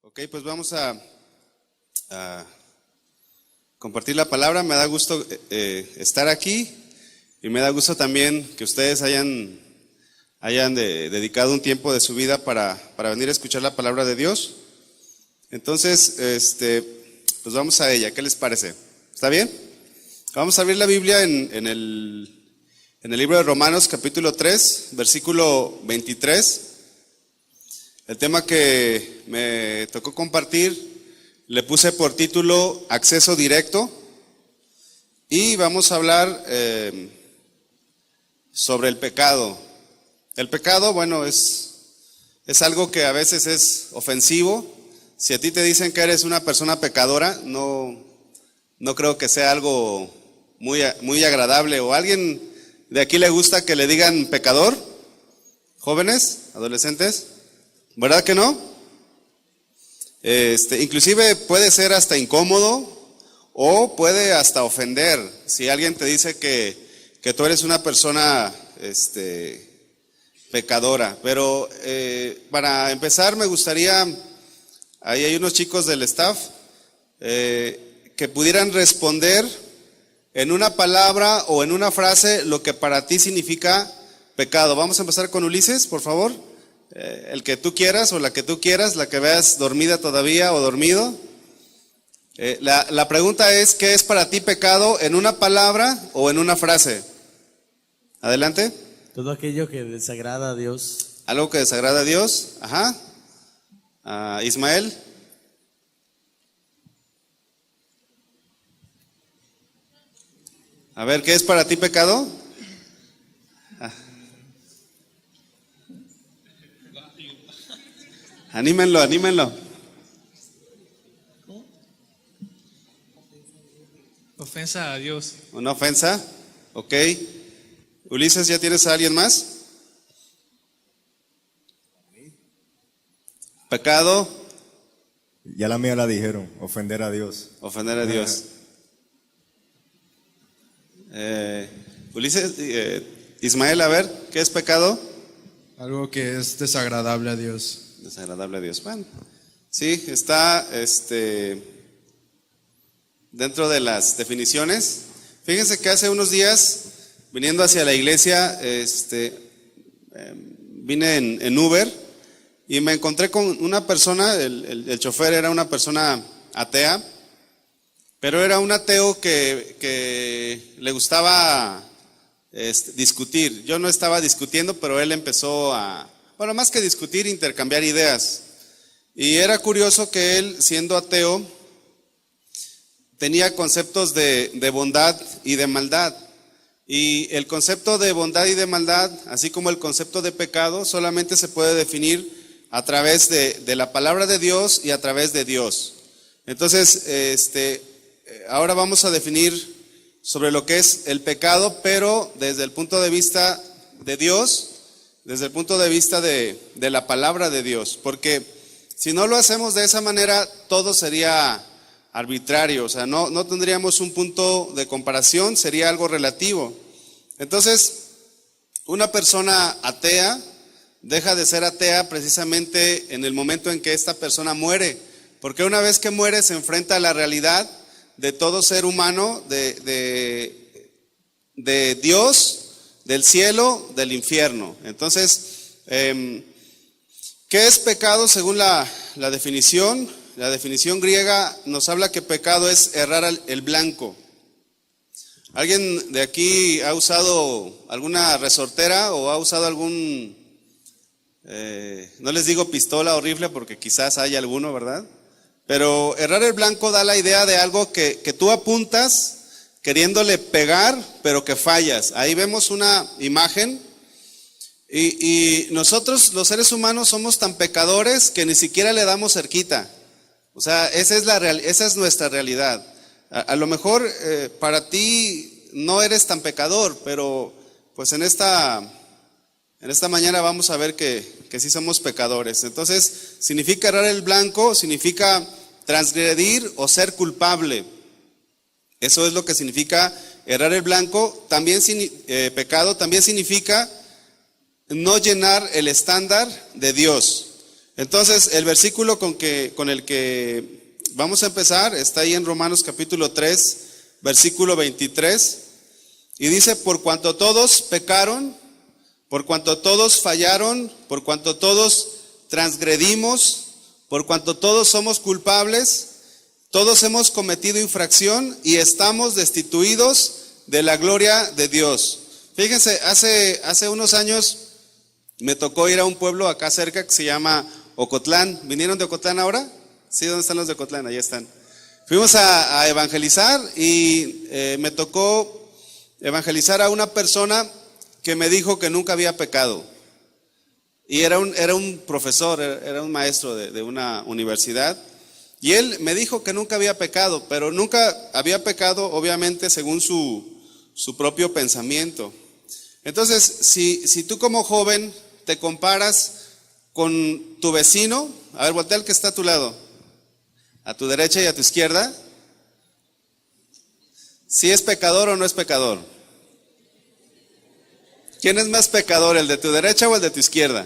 Ok, pues vamos a compartir la palabra. Me da gusto estar aquí y me da gusto también que ustedes hayan dedicado un tiempo de su vida para venir a escuchar la palabra de Dios. Entonces, pues vamos a ella. ¿Qué les parece? ¿Está bien? Vamos a abrir la Biblia en el libro de Romanos capítulo 3, versículo 23. El tema que me tocó compartir le puse por título Acceso Directo y vamos a hablar sobre el pecado. El pecado, bueno, es algo que a veces es ofensivo. Si a ti te dicen que eres una persona pecadora, no creo que sea algo muy agradable. ¿O a alguien de aquí le gusta que le digan pecador? ¿Jóvenes? ¿Adolescentes? ¿Verdad que no? Inclusive puede ser hasta incómodo o puede hasta ofender si alguien te dice que tú eres una persona pecadora. Pero para empezar me gustaría, ahí hay unos chicos del staff que pudieran responder en una palabra o en una frase lo que para ti significa pecado. Vamos a empezar con Ulises, por favor. El que tú quieras o la que tú quieras, la que veas dormida todavía o dormido. La pregunta es, ¿qué es para ti pecado en una palabra o en una frase? Adelante. Todo aquello que desagrada a Dios. Algo que desagrada a Dios. Ajá. Ismael. A ver, ¿qué es para ti pecado? Anímenlo. Ofensa a Dios. ¿Una ofensa? Ok. Ulises, ¿ya tienes a alguien más? Pecado. Ya la mía la dijeron, ofender a Dios. Ofender a Dios. Ulises, Ismael, a ver, ¿qué es pecado? Algo que es desagradable a Dios. Desagradable a Dios. Bueno, sí, está dentro de las definiciones. Fíjense que hace unos días, viniendo hacia la iglesia, vine en Uber y me encontré con una persona, el chofer era una persona atea, pero era un ateo que le gustaba discutir. Yo no estaba discutiendo, pero él empezó bueno, más que discutir, intercambiar ideas. Y era curioso que él, siendo ateo, tenía conceptos de bondad y de maldad. Y el concepto de bondad y de maldad, así como el concepto de pecado, solamente se puede definir a través de la palabra de Dios y a través de Dios. Entonces, ahora vamos a definir sobre lo que es el pecado, pero desde el punto de vista de Dios, desde el punto de vista de la palabra de Dios, porque si no lo hacemos de esa manera, todo sería arbitrario, o sea, no tendríamos un punto de comparación, sería algo relativo. Entonces, una persona atea deja de ser atea precisamente en el momento en que esta persona muere, porque una vez que muere se enfrenta a la realidad de todo ser humano, de Dios, del cielo, del infierno. Entonces, ¿qué es pecado según la definición? La definición griega nos habla que pecado es errar el blanco. ¿Alguien de aquí ha usado alguna resortera o ha usado algún, no les digo pistola o rifle porque quizás haya alguno, ¿verdad? Pero errar el blanco da la idea de algo que tú apuntas queriéndole pegar, pero que fallas. Ahí vemos una imagen y nosotros los seres humanos somos tan pecadores que ni siquiera le damos cerquita. O sea, esa es nuestra realidad. A lo mejor para ti no eres tan pecador, pero pues en esta mañana vamos a ver que sí somos pecadores. Entonces, significa errar el blanco, significa transgredir o ser culpable. Eso es lo que significa errar el blanco. También pecado también significa no llenar el estándar de Dios. Entonces, el versículo con el que vamos a empezar está ahí en Romanos capítulo 3, versículo 23, y dice, por cuanto todos pecaron, por cuanto todos fallaron, por cuanto todos transgredimos, por cuanto todos somos culpables, todos hemos cometido infracción y estamos destituidos de la gloria de Dios. Fíjense, hace unos años me tocó ir a un pueblo acá cerca que se llama Ocotlán. ¿Vinieron de Ocotlán ahora? Sí, ¿dónde están los de Ocotlán? Ahí están. Fuimos a evangelizar y me tocó evangelizar a una persona que me dijo que nunca había pecado. Y era un profesor, era un maestro de una universidad. Y él me dijo que nunca había pecado, pero nunca había pecado, obviamente, según su propio pensamiento. Entonces, si tú como joven te comparas con tu vecino, a ver, voltea al que está a tu lado, a tu derecha y a tu izquierda, ¿si es pecador o no es pecador? ¿Quién es más pecador, el de tu derecha o el de tu izquierda?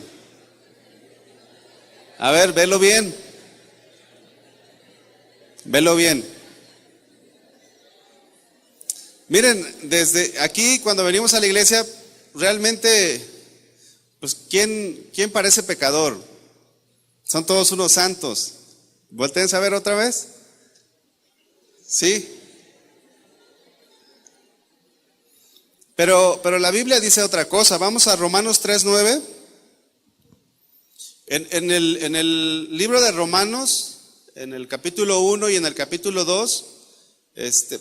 A ver, velo bien. Velo bien. Miren, desde aquí cuando venimos a la iglesia, realmente, pues, ¿quién parece pecador? Son todos unos santos. ¿Volteen a ver otra vez? ¿Sí? Pero la Biblia dice otra cosa. Vamos a Romanos 3:9. En el libro de Romanos, en el capítulo 1 y en el capítulo 2,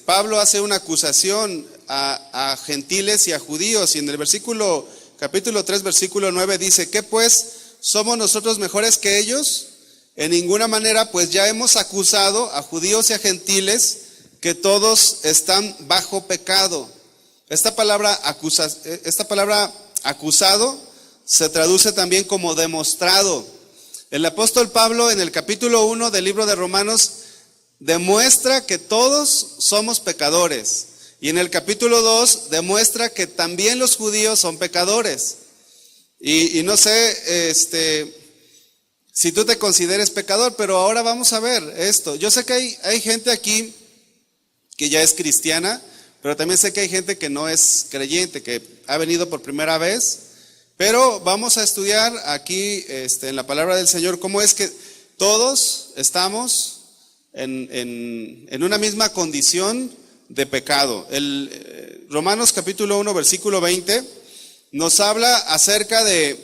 Pablo hace una acusación a gentiles y a judíos, y en el capítulo 3, versículo 9 dice, ¿qué pues? ¿Somos nosotros mejores que ellos? En ninguna manera, pues ya hemos acusado a judíos y a gentiles que todos están bajo pecado. Esta palabra acusado se traduce también como demostrado. El apóstol Pablo en el capítulo 1 del libro de Romanos demuestra que todos somos pecadores. Y en el capítulo 2 demuestra que también los judíos son pecadores. Y no sé si tú te consideres pecador, pero ahora vamos a ver esto. Yo sé que hay gente aquí que ya es cristiana, pero también sé que hay gente que no es creyente, que ha venido por primera vez. Pero vamos a estudiar aquí en la palabra del Señor cómo es que todos estamos en una misma condición de pecado. Romanos capítulo 1 versículo 20 nos habla acerca de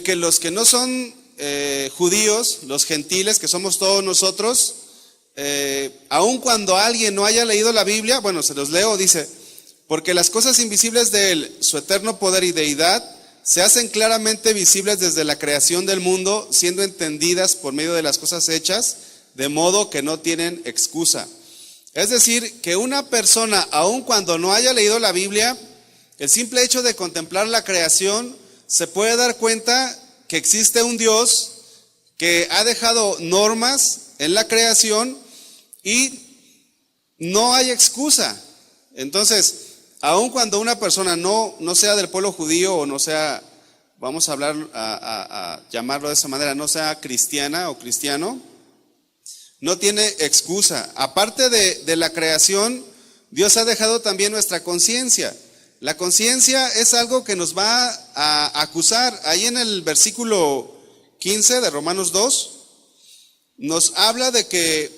que los que no son judíos, los gentiles, que somos todos nosotros, aun cuando alguien no haya leído la Biblia, bueno, se los leo, dice, porque las cosas invisibles de Él, su eterno poder y deidad, se hacen claramente visibles desde la creación del mundo, siendo entendidas por medio de las cosas hechas, de modo que no tienen excusa. Es decir, que una persona, aun cuando no haya leído la Biblia, el simple hecho de contemplar la creación, se puede dar cuenta que existe un Dios que ha dejado normas en la creación y no hay excusa. Entonces, aun cuando una persona no sea del pueblo judío o no sea, vamos a hablar, a llamarlo de esa manera, no sea cristiana o cristiano, no tiene excusa. Aparte de la creación, Dios ha dejado también nuestra conciencia. La conciencia es algo que nos va a acusar. Ahí en el versículo 15 de Romanos 2, nos habla de que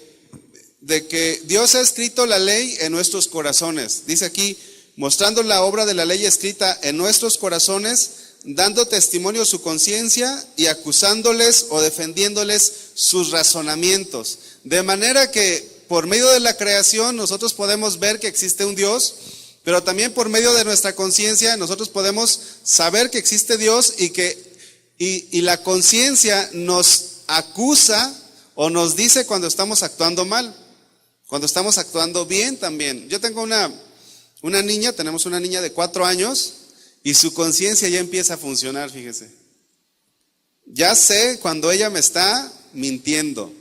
Dios ha escrito la ley en nuestros corazones. Dice aquí, mostrando la obra de la ley escrita en nuestros corazones, dando testimonio su conciencia y acusándoles o defendiéndoles sus razonamientos. De manera que por medio de la creación nosotros podemos ver que existe un Dios, pero también por medio de nuestra conciencia nosotros podemos saber que existe Dios y la conciencia nos acusa o nos dice cuando estamos actuando mal, cuando estamos actuando bien también. Yo tengo una niña, tenemos una niña de 4 años y su conciencia ya empieza a funcionar, fíjese. Ya sé cuando ella me está mintiendo.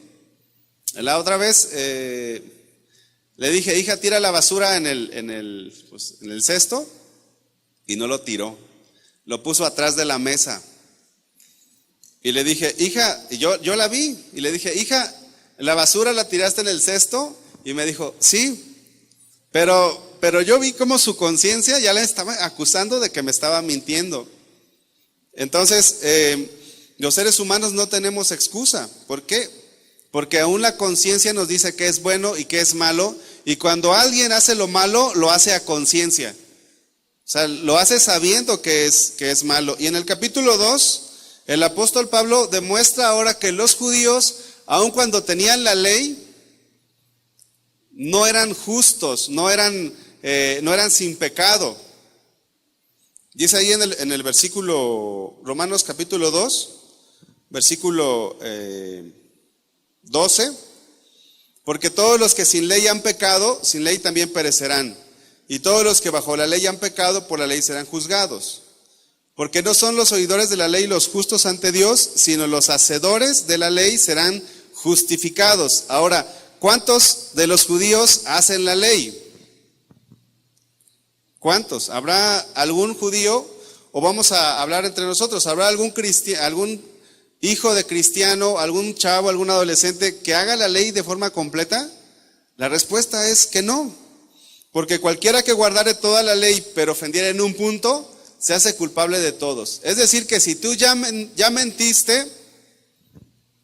La otra vez le dije, hija, tira la basura en el cesto, y no lo tiró. Lo puso atrás de la mesa. Y le dije, hija, y yo la vi, y le dije, hija, ¿la basura la tiraste en el cesto? Y me dijo, sí, pero yo vi como su conciencia ya la estaba acusando de que me estaba mintiendo. Entonces, los seres humanos no tenemos excusa. ¿Por qué? Porque aún la conciencia nos dice qué es bueno y qué es malo, y cuando alguien hace lo malo, lo hace a conciencia. O sea, lo hace sabiendo que es malo. Y en el capítulo 2, el apóstol Pablo demuestra ahora que los judíos, aun cuando tenían la ley, no eran justos, no eran sin pecado. Dice ahí en el versículo, Romanos capítulo 2, versículo 12, porque todos los que sin ley han pecado, sin ley también perecerán. Y todos los que bajo la ley han pecado, por la ley serán juzgados. Porque no son los oidores de la ley los justos ante Dios, sino los hacedores de la ley serán justificados. Ahora, ¿cuántos de los judíos hacen la ley? ¿Cuántos? ¿Habrá algún judío? O vamos a hablar entre nosotros, ¿habrá algún hijo de cristiano, algún chavo, algún adolescente que haga la ley de forma completa? La respuesta es que no. Porque cualquiera que guardare toda la ley, pero ofendiera en un punto, se hace culpable de todos. Es decir, que si tú ya mentiste,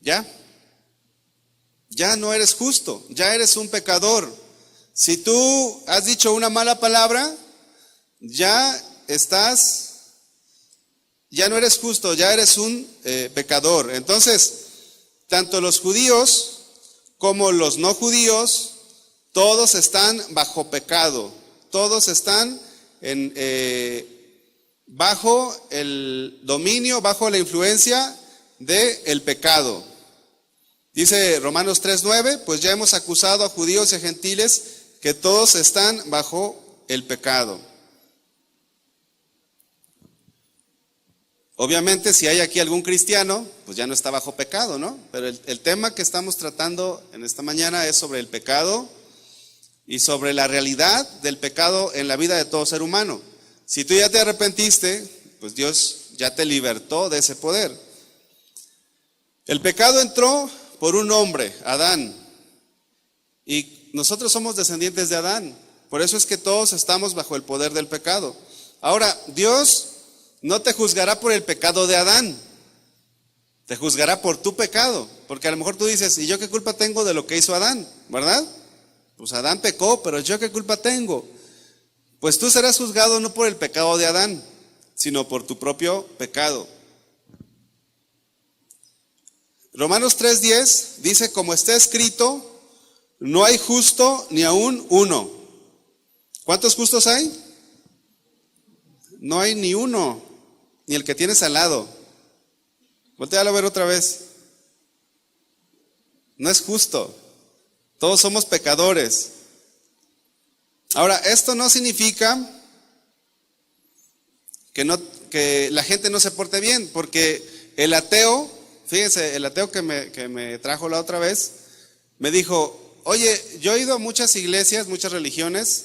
ya no eres justo, ya eres un pecador. Si tú has dicho una mala palabra, ya no eres justo, ya eres un pecador. Entonces, tanto los judíos como los no judíos, todos están bajo pecado, todos están bajo el dominio, bajo la influencia del pecado. Dice Romanos 3:9, pues ya hemos acusado a judíos y a gentiles que todos están bajo el pecado. Obviamente, si hay aquí algún cristiano, pues ya no está bajo pecado, ¿no? Pero el tema que estamos tratando en esta mañana es sobre el pecado y sobre la realidad del pecado en la vida de todo ser humano. Si tú ya te arrepentiste, pues Dios ya te libertó de ese poder. El pecado entró por un hombre, Adán, y nosotros somos descendientes de Adán. Por eso es que todos estamos bajo el poder del pecado. Ahora, Dios no te juzgará por el pecado de Adán, te juzgará por tu pecado, porque a lo mejor tú dices, ¿y yo qué culpa tengo de lo que hizo Adán? ¿Verdad? Pues Adán pecó, pero ¿yo qué culpa tengo? Pues tú serás juzgado no por el pecado de Adán, sino por tu propio pecado. Romanos 3:10 dice, como está escrito, no hay justo ni aún uno. ¿Cuántos justos hay? No hay ni uno, ni el que tienes al lado. Voltéalo a ver otra vez. No es justo. Todos somos pecadores. Ahora, esto no significa que la gente no se porte bien, porque el ateo, fíjense, el ateo que me trajo la otra vez, me dijo, oye, yo he ido a muchas iglesias, muchas religiones,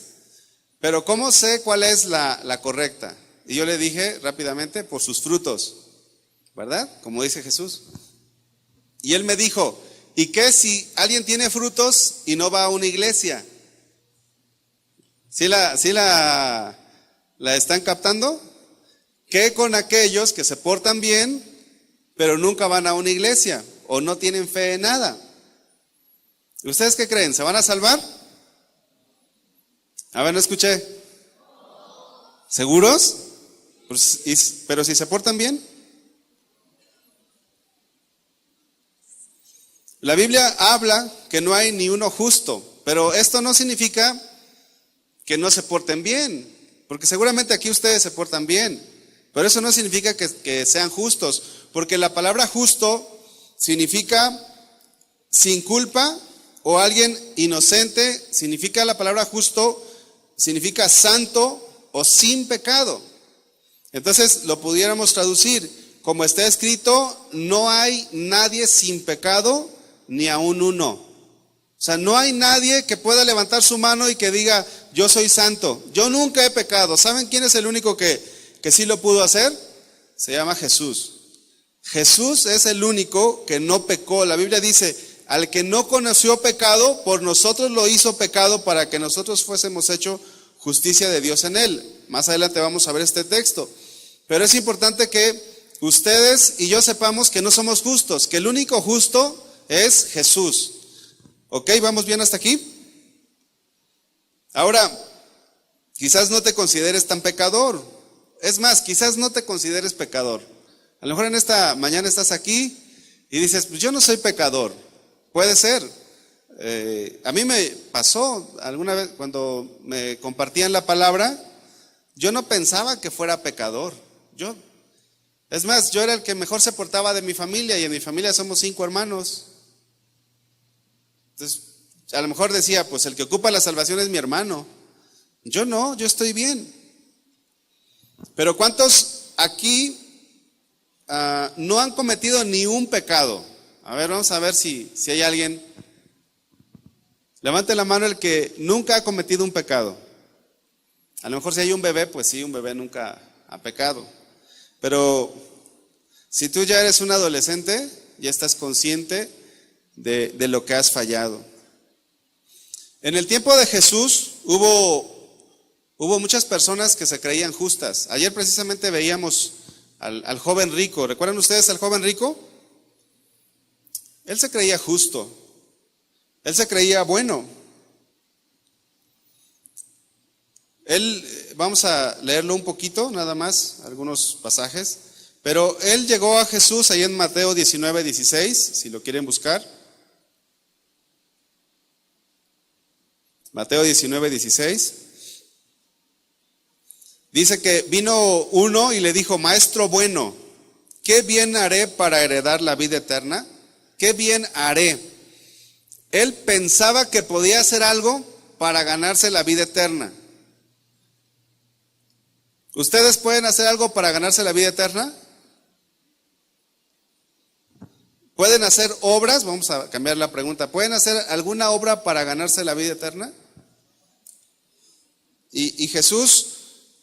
pero ¿cómo sé cuál es la correcta? Y yo le dije rápidamente, por sus frutos, ¿verdad? Como dice Jesús. Y él me dijo, ¿y qué si alguien tiene frutos y no va a una iglesia? ¿Sí la están captando? ¿Qué con aquellos que se portan bien, pero nunca van a una iglesia o no tienen fe en nada? ¿Ustedes qué creen? ¿Se van a salvar? A ver, no escuché. ¿Seguros? Pero si se portan bien. La Biblia habla que no hay ni uno justo, pero esto no significa que no se porten bien, porque seguramente aquí ustedes se portan bien, pero eso no significa que sean justos, porque la palabra justo significa sin culpa o alguien inocente, significa la palabra justo, significa santo o sin pecado. Entonces lo pudiéramos traducir, como está escrito, no hay nadie sin pecado, ni aún uno. O sea, no hay nadie que pueda levantar su mano y que diga, yo soy santo, yo nunca he pecado. ¿Saben quién es el único que sí lo pudo hacer? Se llama Jesús. Jesús es el único que no pecó. La Biblia dice, al que no conoció pecado, por nosotros lo hizo pecado para que nosotros fuésemos hecho justicia de Dios en él. Más adelante vamos a ver este texto. Pero es importante que ustedes y yo sepamos que no somos justos, que el único justo es Jesús. ¿Ok? ¿Vamos bien hasta aquí? Ahora, quizás no te consideres tan pecador. Es más, quizás no te consideres pecador. A lo mejor en esta mañana estás aquí y dices, pues yo no soy pecador. Puede ser. A mí me pasó alguna vez cuando me compartían la palabra, yo no pensaba que fuera pecador. Es más, yo era el que mejor se portaba de mi familia y en mi familia somos 5 hermanos. Entonces, a lo mejor decía, pues el que ocupa la salvación es mi hermano. Yo no, yo estoy bien. Pero ¿cuántos aquí no han cometido ni un pecado? A ver, vamos a ver si hay alguien. Levante la mano el que nunca ha cometido un pecado. A lo mejor si hay un bebé, pues sí, un bebé nunca ha pecado. Pero si tú ya eres un adolescente, ya estás consciente de lo que has fallado. En el tiempo de Jesús hubo muchas personas que se creían justas. Ayer precisamente veíamos al joven rico. ¿Recuerdan ustedes al joven rico? Él se creía justo. Él se creía bueno. Vamos a leerlo un poquito, nada más, algunos pasajes. Pero él llegó a Jesús ahí en Mateo 19:16, si lo quieren buscar. Mateo 19:16. Dice que vino uno y le dijo, maestro bueno, ¿qué bien haré para heredar la vida eterna? ¿Qué bien haré? Él pensaba que podía hacer algo para ganarse la vida eterna. ¿Ustedes pueden hacer algo para ganarse la vida eterna? ¿Pueden hacer obras? Vamos a cambiar la pregunta. ¿Pueden hacer alguna obra para ganarse la vida eterna? Y Jesús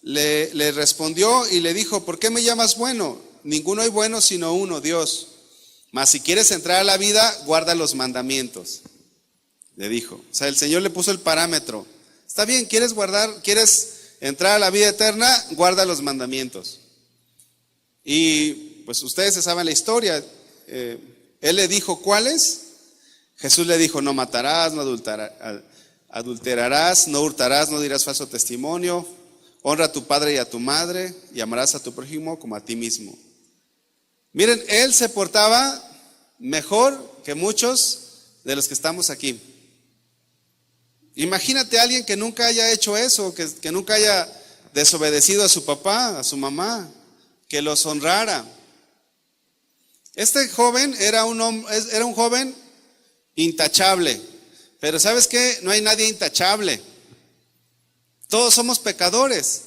le respondió y le dijo, ¿por qué me llamas bueno? Ninguno hay bueno sino uno, Dios. Mas si quieres entrar a la vida, guarda los mandamientos. Le dijo. O sea, el Señor le puso el parámetro. Está bien, ¿quieres entrar a la vida eterna? Guarda los mandamientos. Y pues ustedes se saben la historia. Él le dijo, ¿cuáles? Jesús le dijo, no matarás, no adulterarás, no hurtarás, no dirás falso testimonio, honra a tu padre y a tu madre y amarás a tu prójimo como a ti mismo. Miren, él se portaba mejor que muchos de los que estamos aquí. Imagínate a alguien que nunca haya hecho eso, que nunca haya desobedecido a su papá, a su mamá, que los honrara. Este joven era un joven intachable, pero ¿sabes qué? No hay nadie intachable. Todos somos pecadores.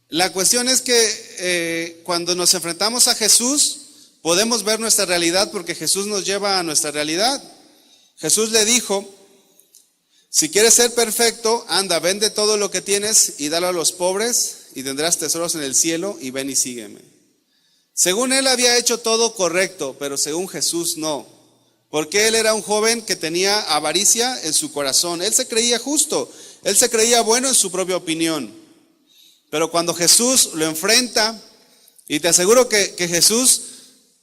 La cuestión es que cuando nos enfrentamos a Jesús, podemos ver nuestra realidad porque Jesús nos lleva a nuestra realidad. Jesús le dijo, si quieres ser perfecto, anda, vende todo lo que tienes y dalo a los pobres y tendrás tesoros en el cielo y ven y sígueme. Según él había hecho todo correcto, pero según Jesús no. Porque él era un joven que tenía avaricia en su corazón. Él se creía justo, él se creía bueno en su propia opinión. Pero cuando Jesús lo enfrenta, y te aseguro que Jesús,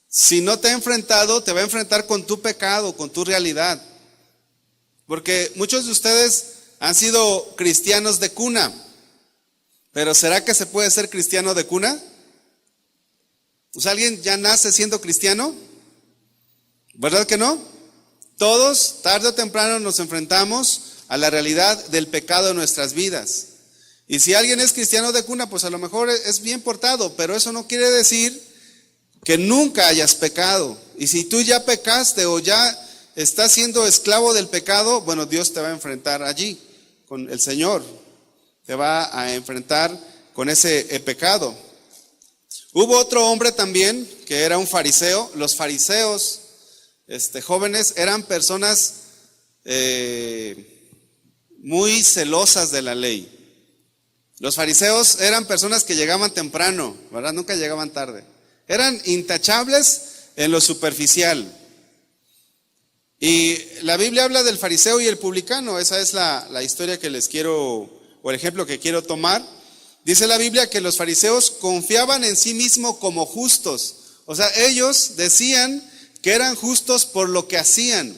si no te ha enfrentado, te va a enfrentar con tu pecado, con tu realidad. Porque muchos de ustedes han sido cristianos de cuna, pero ¿será que se puede ser cristiano de cuna? O sea, ¿alguien ya nace siendo cristiano? ¿Verdad que no? Todos, tarde o temprano, nos enfrentamos a la realidad del pecado en nuestras vidas. Y si alguien es cristiano de cuna, pues a lo mejor es bien portado, pero eso no quiere decir que nunca hayas pecado. Y si tú ya pecaste o ya estás siendo esclavo del pecado, bueno, Dios te va a enfrentar allí, con el Señor. Te va a enfrentar con ese pecado. Hubo otro hombre también que era un fariseo. Los fariseos, jóvenes, eran personas muy celosas de la ley. Los fariseos eran personas que llegaban temprano, ¿verdad? Nunca llegaban tarde. Eran intachables en lo superficial. Y la Biblia habla del fariseo y el publicano. Esa es la historia que les quiero, o el ejemplo que quiero tomar. Dice la Biblia que los fariseos confiaban en sí mismos como justos. O sea, ellos decían que eran justos por lo que hacían.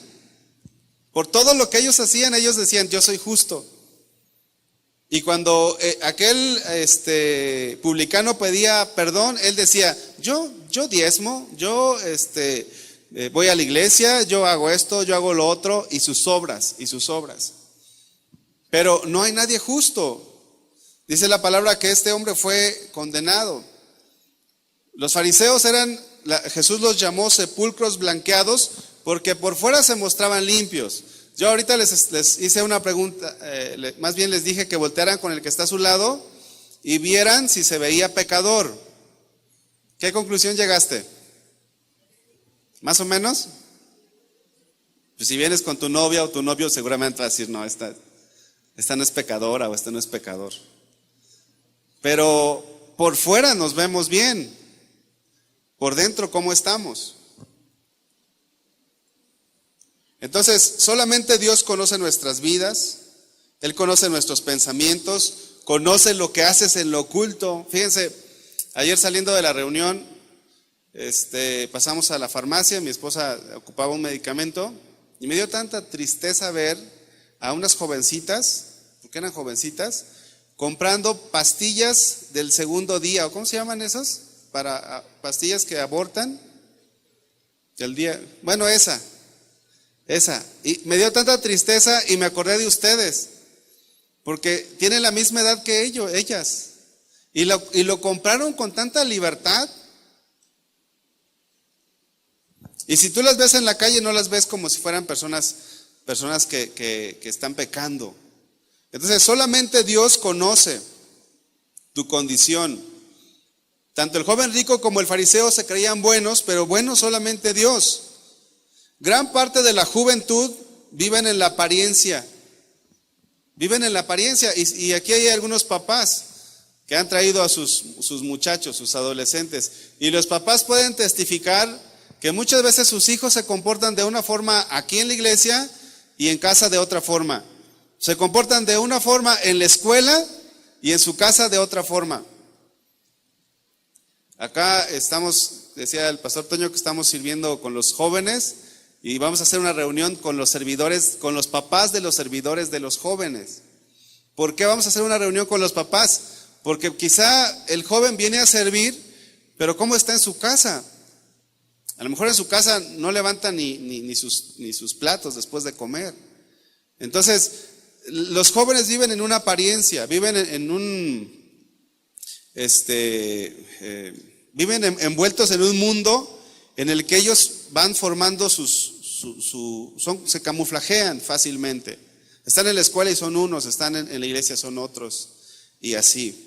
Por todo lo que ellos hacían, ellos decían, yo soy justo. Y cuando aquel publicano pedía perdón, él decía, yo diezmo, yo voy a la iglesia, yo hago esto, yo hago lo otro, y sus obras. Pero no hay nadie justo. Dice la palabra que este hombre fue condenado. Los fariseos Jesús los llamó sepulcros blanqueados porque por fuera se mostraban limpios. Yo ahorita les hice una pregunta, más bien les dije que voltearan con el que está a su lado y vieran si se veía pecador. ¿Qué conclusión llegaste? ¿Más o menos? Pues si vienes con tu novia o tu novio, seguramente vas a decir, no, esta no es pecadora o este no es pecador. Pero por fuera nos vemos bien. Por dentro, ¿cómo estamos? Entonces, solamente Dios conoce nuestras vidas, Él conoce nuestros pensamientos, conoce lo que haces en lo oculto. Fíjense, ayer saliendo de la reunión, pasamos a la farmacia, mi esposa ocupaba un medicamento y me dio tanta tristeza ver a unas jovencitas, porque eran jovencitas, comprando pastillas del segundo día, ¿o cómo se llaman esas? Para pastillas que abortan del día, bueno, esa, y me dio tanta tristeza y me acordé de ustedes, porque tienen la misma edad que ellas, y lo compraron con tanta libertad. Y si tú las ves en la calle, no las ves como si fueran personas que están pecando. Entonces, solamente Dios conoce tu condición. Tanto el joven rico como el fariseo se creían buenos, pero bueno solamente Dios. Gran parte de la juventud viven en la apariencia. Y aquí hay algunos papás que han traído a sus muchachos, sus adolescentes. Y los papás pueden testificar que muchas veces sus hijos se comportan de una forma aquí en la iglesia y en casa de otra forma. Se comportan de una forma en la escuela y en su casa de otra forma. Acá estamos, decía el pastor Toño, que estamos sirviendo con los jóvenes y vamos a hacer una reunión con los servidores, con los papás de los servidores de los jóvenes. ¿Por qué vamos a hacer una reunión con los papás? Porque quizá el joven viene a servir, pero ¿cómo está en su casa? A lo mejor en su casa no levanta ni sus platos después de comer. Entonces, los jóvenes viven en una apariencia, viven viven envueltos en un mundo en el que ellos van formando se camuflajean fácilmente. Están en la escuela y son unos, están en la iglesia son otros, y así.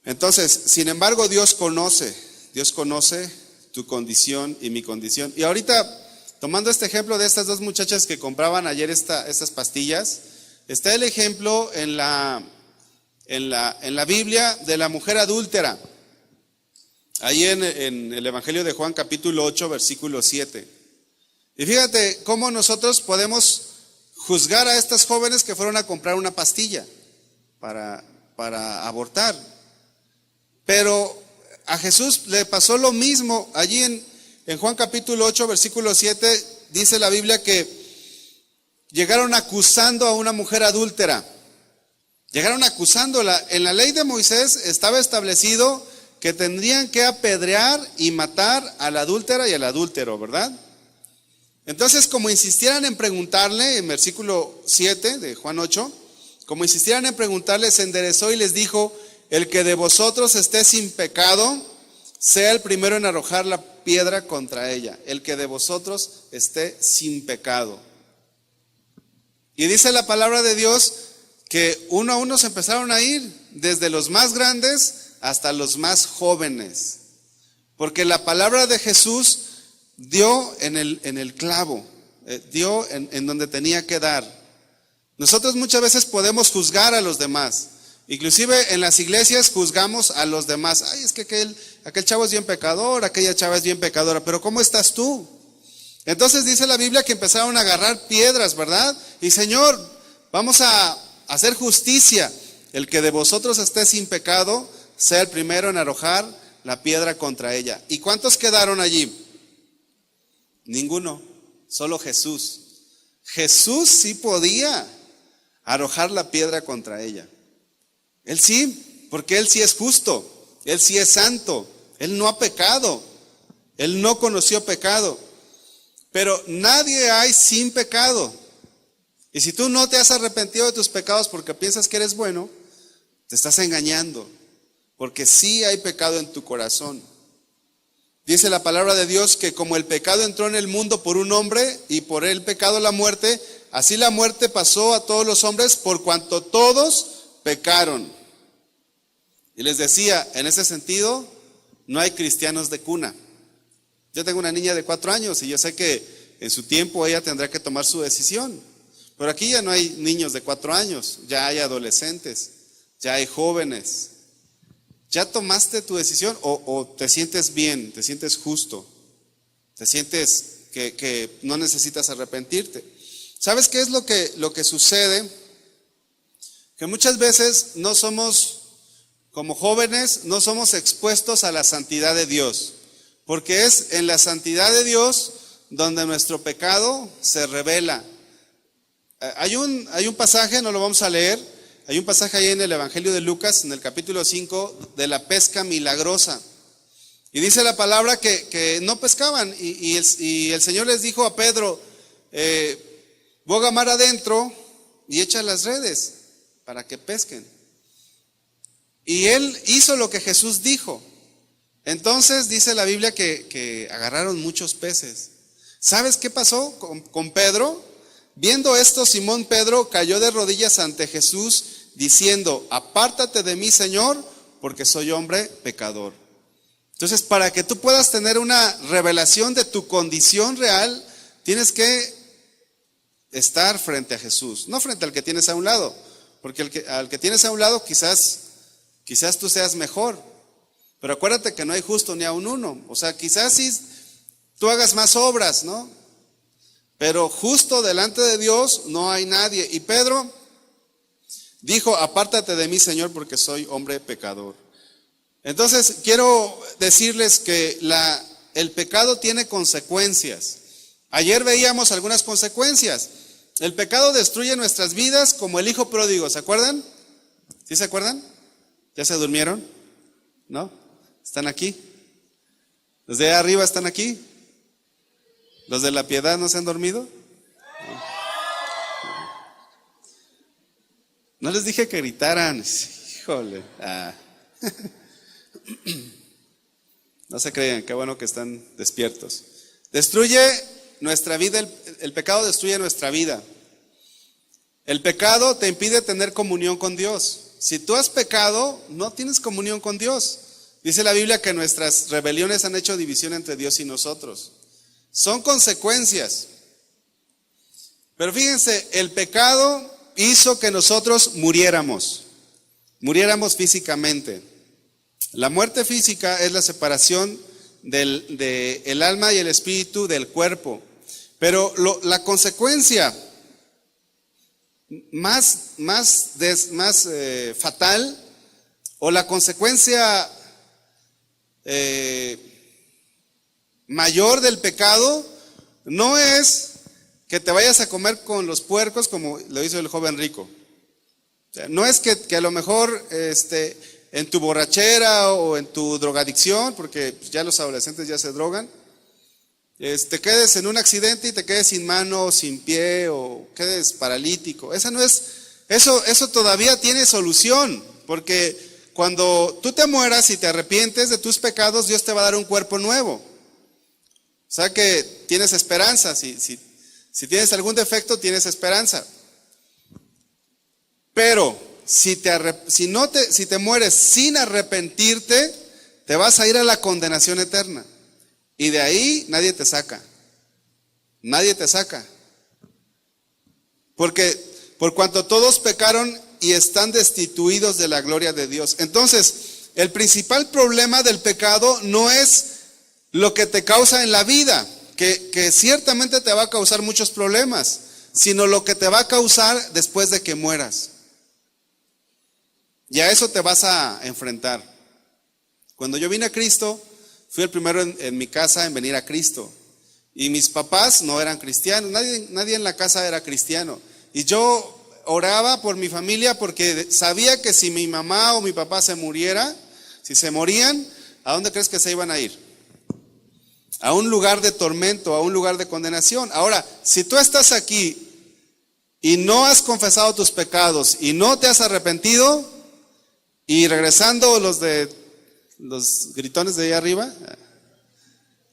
Entonces, sin embargo, Dios conoce tu condición y mi condición. Y ahorita, tomando este ejemplo de estas dos muchachas que compraban ayer estas pastillas, está el ejemplo en la Biblia de la mujer adúltera. Ahí en el Evangelio de Juan capítulo 8, versículo 7. Y fíjate cómo nosotros podemos juzgar a estas jóvenes que fueron a comprar una pastilla para abortar. Pero a Jesús le pasó lo mismo. Allí en Juan capítulo 8, versículo 7, dice la Biblia que llegaron acusando a una mujer adúltera. Llegaron acusándola. En la ley de Moisés estaba establecido que tendrían que apedrear y matar a la adúltera y al adúltero, ¿verdad? Entonces, como insistieran en preguntarle, en versículo 7 de Juan 8, como insistieran en preguntarle, se enderezó y les dijo: el que de vosotros esté sin pecado, sea el primero en arrojar la piedra contra ella. El que de vosotros esté sin pecado. Y dice la palabra de Dios que uno a uno se empezaron a ir, desde los más grandes hasta los más jóvenes. Porque la palabra de Jesús dio en el clavo, dio en donde tenía que dar. Nosotros muchas veces podemos juzgar a los demás Inclusive en las iglesias juzgamos a los demás. Ay, es que aquel chavo es bien pecador, aquella chava es bien pecadora, pero ¿cómo estás tú? Entonces dice la Biblia que empezaron a agarrar piedras, ¿verdad? Y Señor, vamos a hacer justicia. El que de vosotros esté sin pecado, sea el primero en arrojar la piedra contra ella. ¿Y cuántos quedaron allí? Ninguno, solo Jesús. Jesús sí podía arrojar la piedra contra ella. Él sí, porque Él sí es justo, Él sí es santo, Él no ha pecado, Él no conoció pecado. Pero nadie hay sin pecado. Y si tú no te has arrepentido de tus pecados porque piensas que eres bueno, te estás engañando, porque sí hay pecado en tu corazón. Dice la palabra de Dios que como el pecado entró en el mundo por un hombre y por el pecado la muerte, así la muerte pasó a todos los hombres por cuanto todos pecaron. Y les decía, en ese sentido, no hay cristianos de cuna. Yo tengo una niña de 4 años y yo sé que en su tiempo ella tendrá que tomar su decisión. Pero aquí ya no hay niños de 4 años, ya hay adolescentes, ya hay jóvenes. ¿Ya tomaste tu decisión o te sientes bien, te sientes justo, te sientes que no necesitas arrepentirte? ¿Sabes qué es lo que sucede? Que muchas veces no somos, como jóvenes, no somos expuestos a la santidad de Dios, porque es en la santidad de Dios donde nuestro pecado se revela. Hay un pasaje, no lo vamos a leer, hay un pasaje ahí en el Evangelio de Lucas, en el capítulo 5, de la pesca milagrosa. Y dice la palabra que no pescaban, y el Señor les dijo a Pedro, boga mar adentro y echa las redes para que pesquen. Y él hizo lo que Jesús dijo. Entonces dice la Biblia que agarraron muchos peces. ¿Sabes qué pasó con Pedro? Viendo esto, Simón Pedro cayó de rodillas ante Jesús diciendo, apártate de mí, Señor, porque soy hombre pecador. Entonces, para que tú puedas tener una revelación de tu condición real, tienes que estar frente a Jesús, no frente al que tienes a un lado, porque al que tienes a un lado quizás tú seas mejor, pero acuérdate que no hay justo ni a un uno. O sea, quizás sí tú hagas más obras, ¿no? Pero justo delante de Dios no hay nadie. Y Pedro dijo, apártate de mí, Señor, porque soy hombre pecador. Entonces, quiero decirles que el pecado tiene consecuencias. Ayer veíamos algunas consecuencias. El pecado destruye nuestras vidas como el hijo pródigo, ¿se acuerdan? ¿Sí se acuerdan? ¿Ya se durmieron? ¿No? ¿Están aquí? ¿Los de arriba están aquí? ¿Los de la piedad no se han dormido? No les dije que gritaran. Híjole. No se crean, qué bueno que están despiertos. Destruye nuestra vida, el pecado destruye nuestra vida. El pecado te impide tener comunión con Dios. Si tú has pecado, no tienes comunión con Dios. Dice la Biblia que nuestras rebeliones han hecho división entre Dios y nosotros. Son consecuencias. Pero fíjense, el pecado hizo que nosotros muriéramos físicamente. La muerte física es la separación del alma y el espíritu del cuerpo. Pero la consecuencia más fatal, o la consecuencia mayor del pecado, no es que te vayas a comer con los puercos como lo hizo el joven rico. O sea, no es que a lo mejor en tu borrachera o en tu drogadicción, porque ya los adolescentes ya se drogan, te quedes en un accidente y te quedes sin mano, sin pie, o quedes paralítico. Eso todavía tiene solución, porque cuando tú te mueras y te arrepientes de tus pecados, Dios te va a dar un cuerpo nuevo. O sea que tienes esperanza. Si tienes algún defecto, tienes esperanza. Pero si te mueres sin arrepentirte, te vas a ir a la condenación eterna. Y de ahí nadie te saca. Nadie te saca. Porque por cuanto todos pecaron y están destituidos de la gloria de Dios. Entonces, el principal problema del pecado no es lo que te causa en la vida, que ciertamente te va a causar muchos problemas, sino lo que te va a causar después de que mueras. Y a eso te vas a enfrentar. Cuando yo vine a Cristo, fui el primero en mi casa en venir a Cristo. Y mis papás no eran cristianos, nadie en la casa era cristiano. Y yo oraba por mi familia porque sabía que si mi mamá o mi papá se muriera, si se morían, ¿a dónde crees que se iban a ir? A un lugar de tormento, a un lugar de condenación. Ahora, si tú estás aquí y no has confesado tus pecados y no te has arrepentido, y regresando los gritones de ahí arriba,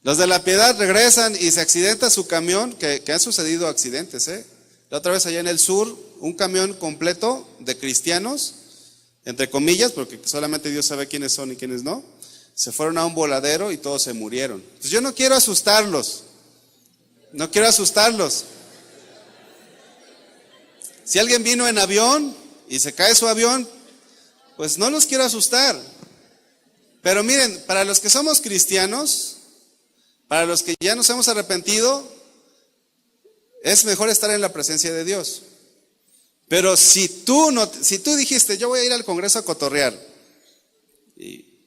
los de la Piedad regresan y se accidenta su camión, que han sucedido accidentes, La otra vez allá en el sur, un camión completo de cristianos, entre comillas, porque solamente Dios sabe quiénes son y quiénes no, se fueron a un voladero y todos se murieron. Entonces yo no quiero asustarlos. Si alguien vino en avión y se cae su avión, pues no los quiero asustar. Pero miren, para los que somos cristianos, para los que ya nos hemos arrepentido, es mejor estar en la presencia de Dios. Pero si tú dijiste, yo voy a ir al Congreso a cotorrear,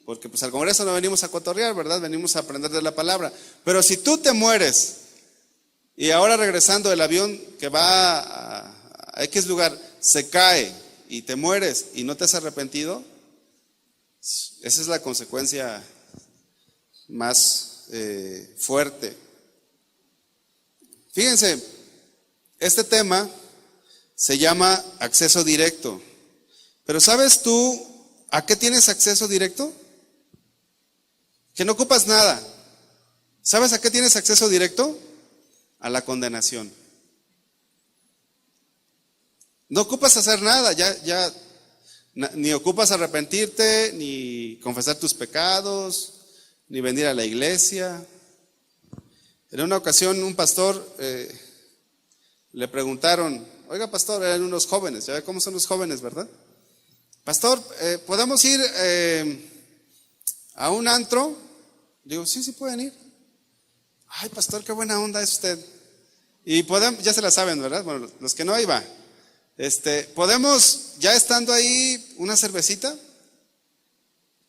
porque pues al Congreso no venimos a cotorrear, ¿verdad? Venimos a aprender de la palabra. Pero si tú te mueres y ahora regresando el avión que va a X lugar se cae y te mueres y no te has arrepentido, esa es la consecuencia más fuerte. Fíjense, este tema se llama acceso directo. Pero ¿sabes tú a qué tienes acceso directo? Que no ocupas nada. ¿Sabes a qué tienes acceso directo? A la condenación. No ocupas hacer nada, ya ni ocupas arrepentirte, ni confesar tus pecados, ni venir a la iglesia. En una ocasión un pastor le preguntaron, oiga pastor, eran unos jóvenes, ya ve cómo son los jóvenes, ¿verdad? Pastor, ¿podemos ir a un antro? Digo, sí pueden ir. Ay pastor, qué buena onda es usted. Y podemos, ya se la saben, ¿verdad? Bueno, los que no, ahí va. ¿Podemos, ya estando ahí, una cervecita?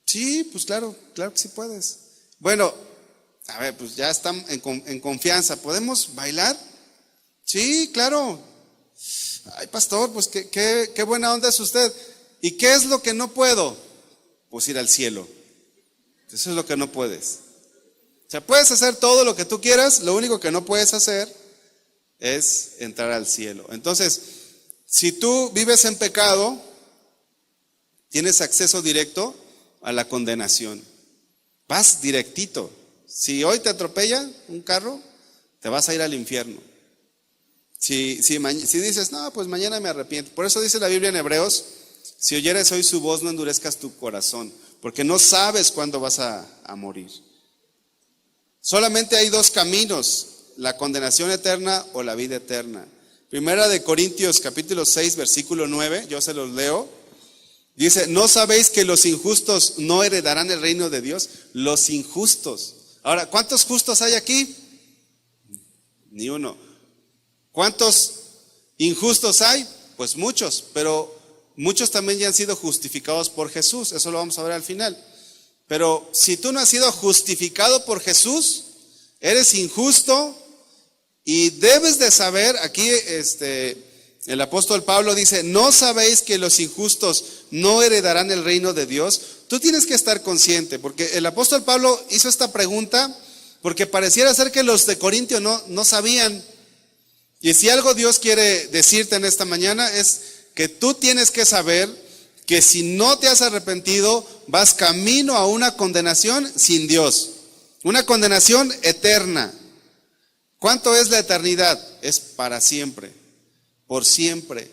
Sí, pues claro que sí puedes. Bueno, a ver, pues ya están en confianza. ¿Podemos bailar? Sí, claro. Ay, pastor, pues qué buena onda es usted. ¿Y qué es lo que no puedo? Pues ir al cielo. Eso es lo que no puedes. O sea, puedes hacer todo lo que tú quieras, lo único que no puedes hacer es entrar al cielo. Entonces, si tú vives en pecado, tienes acceso directo a la condenación. Vas directito. Si hoy te atropella un carro, te vas a ir al infierno. Si dices, no, pues mañana me arrepiento. Por eso dice la Biblia en Hebreos, si oyeres hoy su voz, no endurezcas tu corazón, porque no sabes cuándo vas a morir. Solamente hay dos caminos, la condenación eterna o la vida eterna. Primera de Corintios capítulo 6 versículo 9, yo se los leo. Dice, ¿no sabéis que los injustos no heredarán el reino de Dios? Los injustos. Ahora, ¿cuántos justos hay aquí? Ni uno. ¿Cuántos injustos hay? Pues muchos, pero muchos también ya han sido justificados por Jesús. Eso lo vamos a ver al final. Pero si tú no has sido justificado por Jesús, eres injusto. Y debes de saber, aquí el apóstol Pablo dice, ¿no sabéis que los injustos no heredarán el reino de Dios? Tú tienes que estar consciente, porque el apóstol Pablo hizo esta pregunta porque pareciera ser que los de Corintio no sabían. Y si algo Dios quiere decirte en esta mañana es que tú tienes que saber que si no te has arrepentido, vas camino a una condenación sin Dios, una condenación eterna. ¿Cuánto es la eternidad? Es para siempre, por siempre.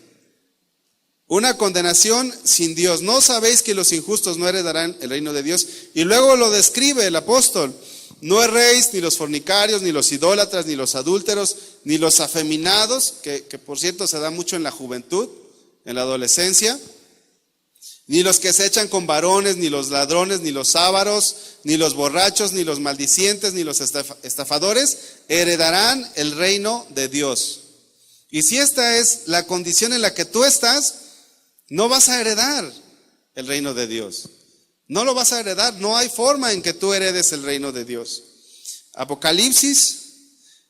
Una condenación sin Dios. ¿No sabéis que los injustos no heredarán el reino de Dios? Y luego lo describe el apóstol. No erréis ni los fornicarios, ni los idólatras, ni los adúlteros, ni los afeminados, que por cierto se da mucho en la juventud, en la adolescencia, ni los que se echan con varones, ni los ladrones, ni los ávaros, ni los borrachos, ni los maldicientes, ni los estafadores heredarán el reino de Dios. Y si esta es la condición en la que tú estás, no vas a heredar el reino de Dios. No lo vas a heredar, no hay forma en que tú heredes el reino de Dios. Apocalipsis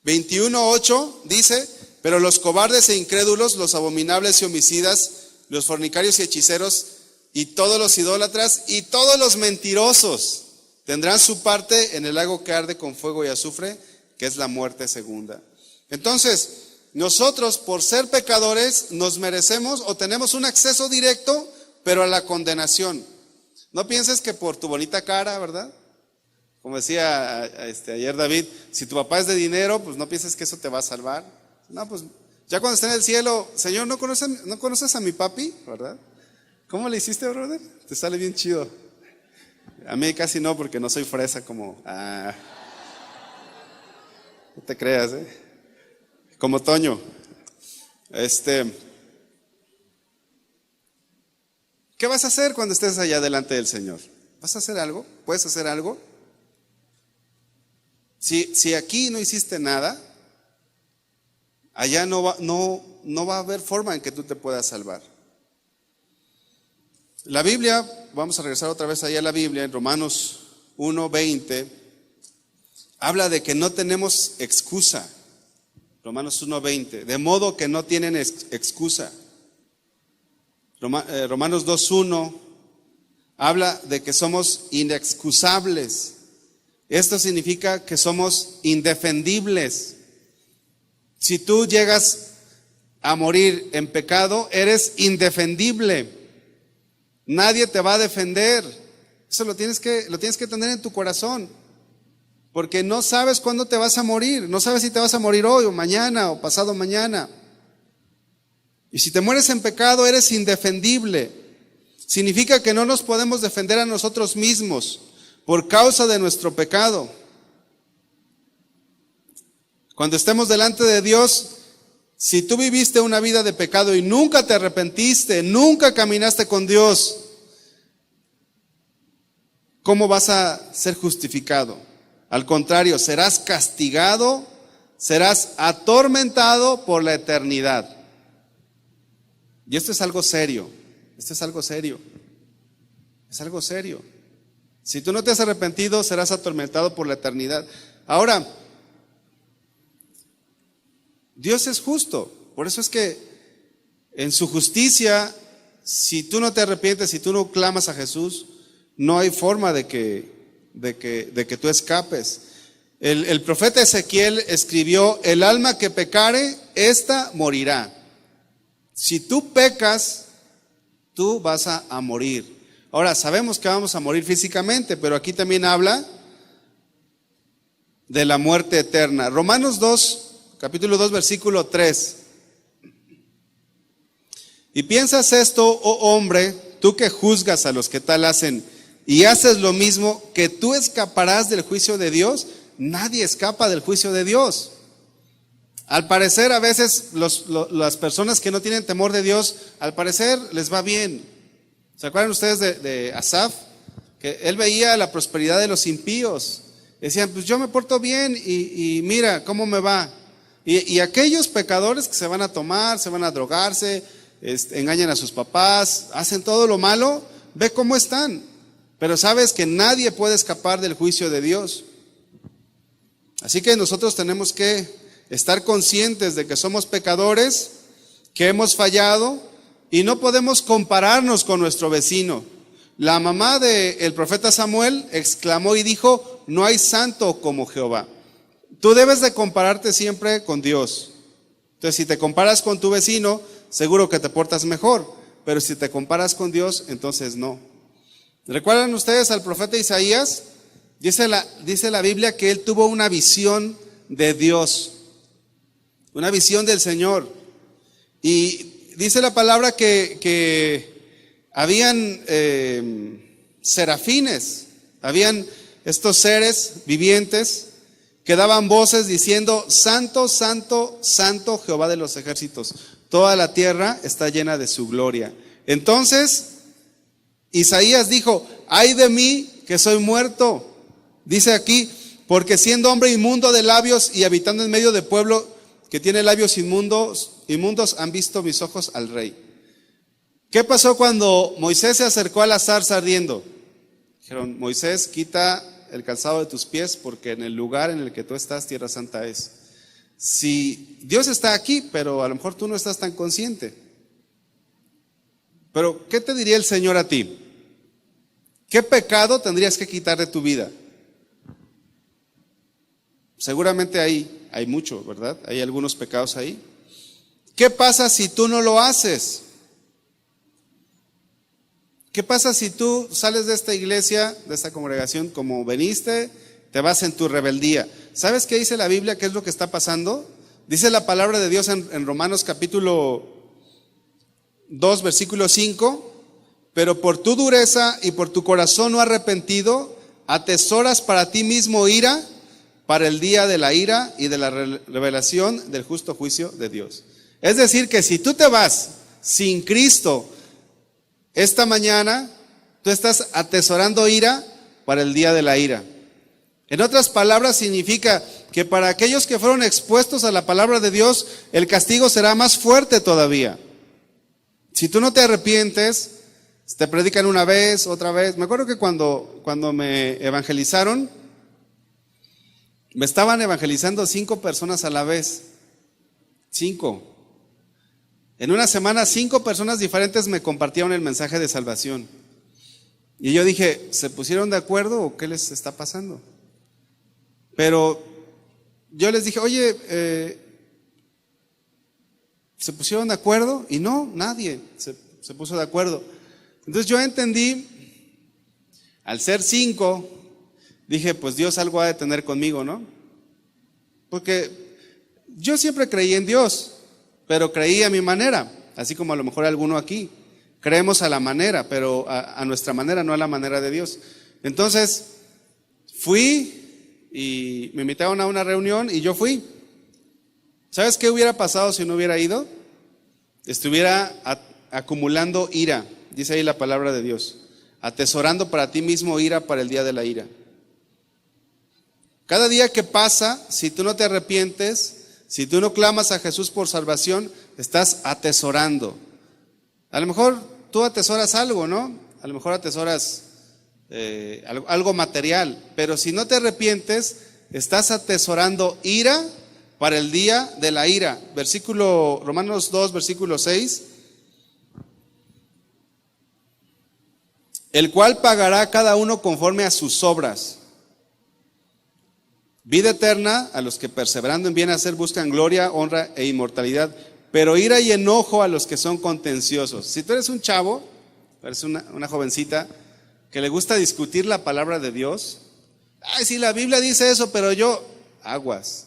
21:8 dice: pero los cobardes e incrédulos, los abominables y homicidas, los fornicarios y hechiceros, y todos los idólatras y todos los mentirosos tendrán su parte en el lago que arde con fuego y azufre, que es la muerte segunda. Entonces, nosotros por ser pecadores nos merecemos o tenemos un acceso directo, pero a la condenación. No pienses que por tu bonita cara, ¿verdad? Como decía ayer David, si tu papá es de dinero, pues no pienses que eso te va a salvar. No, pues ya cuando esté en el cielo, Señor, ¿no conoces a mi papi? ¿Verdad? ¿Cómo le hiciste, brother? Te sale bien chido. A mí casi no, porque no soy fresa como... no te creas, como Toño. ¿Qué vas a hacer cuando estés allá delante del Señor? ¿Vas a hacer algo? ¿Puedes hacer algo? Si aquí no hiciste nada, allá no va a haber forma en que tú te puedas salvar. La Biblia, vamos a regresar otra vez allá a la Biblia, en Romanos 1:20, habla de que no tenemos excusa. Romanos 1:20, de modo que no tienen excusa. Romanos 2:1 habla de que somos inexcusables. Esto significa que somos indefendibles. Si tú llegas a morir en pecado, eres indefendible. Nadie te va a defender. Eso lo tienes que tener en tu corazón. Porque no sabes cuándo te vas a morir. No sabes si te vas a morir hoy o mañana o pasado mañana. Y si te mueres en pecado, eres indefendible. Significa que no nos podemos defender a nosotros mismos por causa de nuestro pecado. Cuando estemos delante de Dios, si tú viviste una vida de pecado y nunca te arrepentiste, nunca caminaste con Dios, ¿cómo vas a ser justificado? Al contrario, serás castigado, serás atormentado por la eternidad. Y esto es algo serio, es algo serio. Si tú no te has arrepentido, serás atormentado por la eternidad. Ahora, Dios es justo, por eso es que en su justicia, si tú no te arrepientes, si tú no clamas a Jesús, no hay forma de que tú escapes. El profeta Ezequiel escribió: el alma que pecare, ésta morirá. Si tú pecas, tú vas a morir. Ahora, sabemos que vamos a morir físicamente, pero aquí también habla de la muerte eterna. Romanos 2, capítulo 2, versículo 3. Y piensas esto, oh hombre, tú que juzgas a los que tal hacen y haces lo mismo, que tú escaparás del juicio de Dios. Nadie escapa del juicio de Dios. Al parecer, a veces las personas que no tienen temor de Dios, al parecer les va bien. ¿Se acuerdan ustedes de Asaf? Que él veía la prosperidad de los impíos. Decían, pues yo me porto bien y mira cómo me va. Y aquellos pecadores que se van a tomar, se van a drogarse, engañan a sus papás, hacen todo lo malo, ve cómo están. Pero sabes que nadie puede escapar del juicio de Dios. Así que nosotros tenemos que estar conscientes de que somos pecadores, que hemos fallado y no podemos compararnos con nuestro vecino. La mamá del profeta Samuel exclamó y dijo: no hay santo como Jehová. Tú debes de compararte siempre con Dios. Entonces, si te comparas con tu vecino, seguro que te portas mejor, pero si te comparas con Dios, entonces no. ¿Recuerdan ustedes al profeta Isaías? Dice la Biblia que él tuvo una visión de Dios, una visión del Señor. Y dice la palabra que habían serafines, habían estos seres vivientes que daban voces diciendo: Santo, santo, santo Jehová de los ejércitos. Toda la tierra está llena de su gloria. Entonces Isaías dijo: ay de mí que soy muerto. Dice aquí: porque siendo hombre inmundo de labios y habitando en medio de pueblo que tiene labios inmundos, han visto mis ojos al Rey. ¿Qué pasó cuando Moisés se acercó a la zarza ardiendo? Dijeron: Moisés, quita el calzado de tus pies, porque en el lugar en el que tú estás, tierra santa es. Si Dios está aquí, pero a lo mejor tú no estás tan consciente. Pero ¿qué te diría el Señor a ti? ¿Qué pecado tendrías que quitar de tu vida? Seguramente hay mucho, ¿verdad? Hay algunos pecados ahí. ¿Qué pasa si tú no lo haces? ¿Qué pasa si tú sales de esta iglesia, de esta congregación, como veniste, te vas en tu rebeldía? ¿Sabes qué dice la Biblia? ¿Qué es lo que está pasando? Dice la palabra de Dios en Romanos capítulo 2, versículo 5: pero por tu dureza y por tu corazón no arrepentido, atesoras para ti mismo ira, para el día de la ira y de la revelación del justo juicio de Dios. Es decir, que si tú te vas sin Cristo esta mañana, tú estás atesorando ira para el día de la ira. En otras palabras, significa que para aquellos que fueron expuestos a la palabra de Dios, el castigo será más fuerte todavía. Si tú no te arrepientes, te predican una vez, otra vez. Me acuerdo que cuando me evangelizaron, me estaban evangelizando 5 personas a la vez. 5. En una semana 5 personas diferentes me compartieron el mensaje de salvación. Y yo dije: ¿se pusieron de acuerdo o qué les está pasando? Pero yo les dije: oye, ¿se pusieron de acuerdo? Y no, nadie se puso de acuerdo. Entonces yo entendí, al ser 5, dije: pues Dios algo ha de tener conmigo, ¿no? Porque yo siempre creí en Dios, pero creí a mi manera, así como a lo mejor alguno aquí. Creemos a la manera, pero a nuestra manera, no a la manera de Dios. Entonces fui y me invitaron a una reunión y yo fui. ¿Sabes qué hubiera pasado si no hubiera ido? Estuviera acumulando ira, dice ahí la palabra de Dios, atesorando para ti mismo ira para el día de la ira. Cada día que pasa, si tú no te arrepientes, si tú no clamas a Jesús por salvación, estás atesorando. A lo mejor tú atesoras algo, ¿no? A lo mejor atesoras algo material, pero si no te arrepientes, estás atesorando ira para el día de la ira. Romanos 2, versículo 6. El cual pagará a cada uno conforme a sus obras. Vida eterna a los que perseverando en bien hacer buscan gloria, honra e inmortalidad, pero ira y enojo a los que son contenciosos. Si tú eres un chavo, eres una jovencita que le gusta discutir la palabra de Dios, ay, sí, la Biblia dice eso, pero aguas.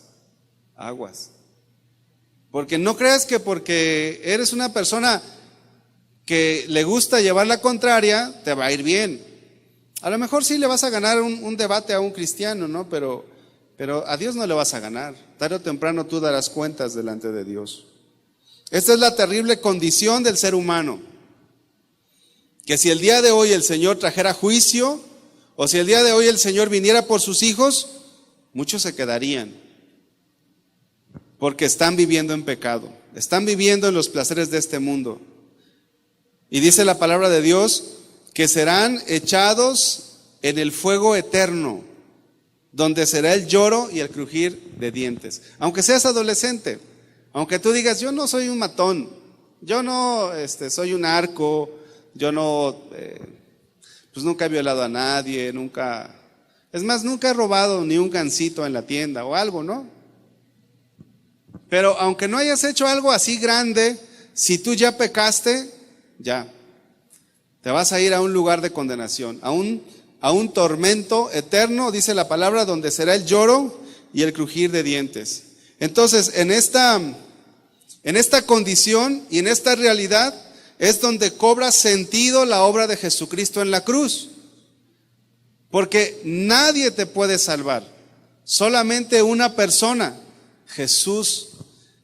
Porque no creas que porque eres una persona que le gusta llevar la contraria, te va a ir bien. A lo mejor sí le vas a ganar un debate a un cristiano, ¿no? Pero a Dios no le vas a ganar. Tarde o temprano tú darás cuentas delante de Dios. Esta es la terrible condición del ser humano. Que si el día de hoy el Señor trajera juicio, o si el día de hoy el Señor viniera por sus hijos, muchos se quedarían. Porque están viviendo en pecado, están viviendo en los placeres de este mundo. Y dice la palabra de Dios que serán echados en el fuego eterno, donde será el lloro y el crujir de dientes. Aunque seas adolescente, aunque tú digas: yo no soy un matón, yo no soy un narco, yo no, pues nunca he violado a nadie, nunca he robado ni un gansito en la tienda o algo, ¿no? Pero aunque no hayas hecho algo así grande, si tú ya pecaste, ya, te vas a ir a un lugar de condenación, a un tormento eterno, dice la palabra, donde será el lloro y el crujir de dientes. Entonces, en esta condición y en esta realidad es donde cobra sentido la obra de Jesucristo en la cruz. Porque nadie te puede salvar. Solamente una persona, Jesús.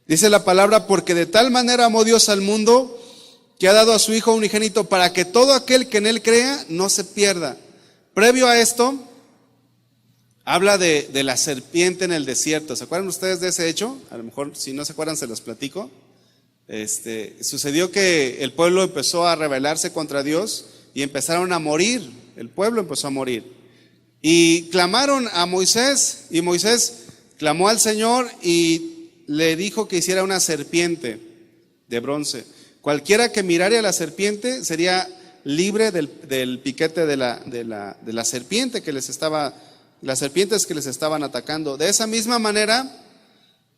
Dice la palabra, porque de tal manera amó Dios al mundo que ha dado a su Hijo unigénito para que todo aquel que en Él crea no se pierda. Previo a esto, habla de la serpiente en el desierto. ¿Se acuerdan ustedes de ese hecho? A lo mejor si no se acuerdan se los platico. Sucedió que el pueblo empezó a rebelarse contra Dios y empezaron a morir. El pueblo empezó a morir. Y clamaron a Moisés, y Moisés clamó al Señor y le dijo que hiciera una serpiente de bronce. Cualquiera que mirara a la serpiente sería libre del piquete de la serpiente que les estaba, las serpientes que les estaban atacando. De esa misma manera,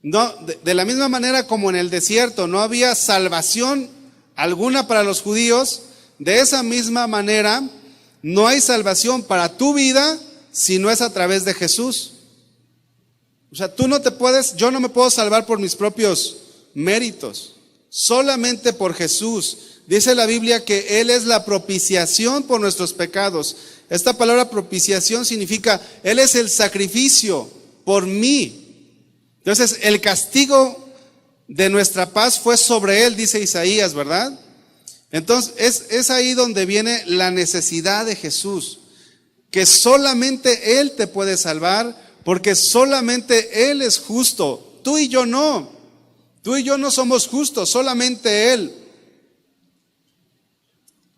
de la misma manera como en el desierto no había salvación alguna para los judíos, de esa misma manera no hay salvación para tu vida si no es a través de Jesús. O sea, yo no me puedo salvar por mis propios méritos, solamente por Jesús. Dice la Biblia que Él es la propiciación por nuestros pecados. Esta palabra propiciación significa, Él es el sacrificio por mí. Entonces, el castigo de nuestra paz fue sobre Él, dice Isaías, ¿verdad? Entonces, es ahí donde viene la necesidad de Jesús, que solamente Él te puede salvar, porque solamente Él es justo. Tú y yo no. Tú y yo no somos justos, solamente Él.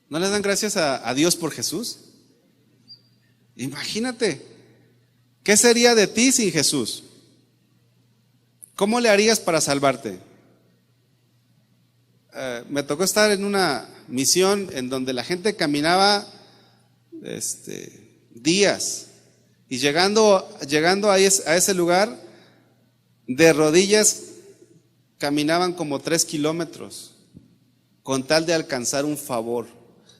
¿No le dan gracias a Dios por Jesús? Imagínate, ¿qué sería de ti sin Jesús? ¿Cómo le harías para salvarte? Me tocó estar en una misión en donde la gente caminaba días, y llegando a ese lugar, de rodillas caminaban como 3 kilómetros con tal de alcanzar un favor.